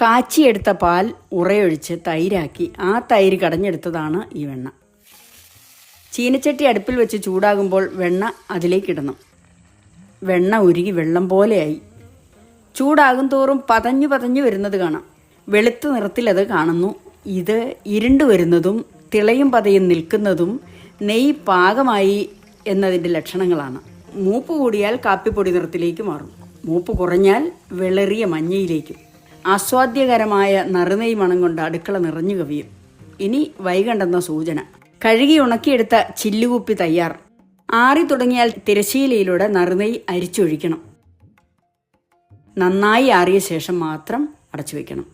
കാച്ചിയെടുത്ത പാൽ ഉറയൊഴിച്ച് തൈരാക്കി ആ തൈര് കടഞ്ഞെടുത്തതാണ് ഈ വെണ്ണ. ചീനച്ചട്ടി അടുപ്പിൽ വെച്ച് ചൂടാകുമ്പോൾ വെണ്ണ അതിലേക്കിടണം. വെണ്ണ ഉരുകി വെള്ളം പോലെയായി. ചൂടാകും തോറും പതഞ്ഞു പതഞ്ഞു വരുന്നത് കാണാം. വെളുത്ത നിറത്തിലത് കാണുന്നു. ഇത് ഇരുണ്ടു വരുന്നതും തിളയും പതയും നിൽക്കുന്നതും നെയ്യ് പാകമായി എന്നതിൻ്റെ ലക്ഷണങ്ങളാണ്. മൂപ്പ് കൂടിയാൽ കാപ്പിപ്പൊടി നിറത്തിലേക്ക് മാറും. മൂപ്പ് കുറഞ്ഞാൽ വെളറിയ മഞ്ഞയിലേക്കും. ആസ്വാദ്യകരമായ നറുനെയ് മണം കൊണ്ട് അടുക്കള നിറഞ്ഞു കവിയും. ഇനി വൈകണ്ടെന്ന സൂചന. കഴുകി ഉണക്കിയെടുത്ത ചില്ലുകുപ്പി തയ്യാർ. ആറി തുടങ്ങിയാൽ തിരശ്ശീലയിലൂടെ നറുനെയ് അരിച്ചൊഴിക്കണം. നന്നായി ആറിയ ശേഷം മാത്രം അടച്ചു വയ്ക്കണം.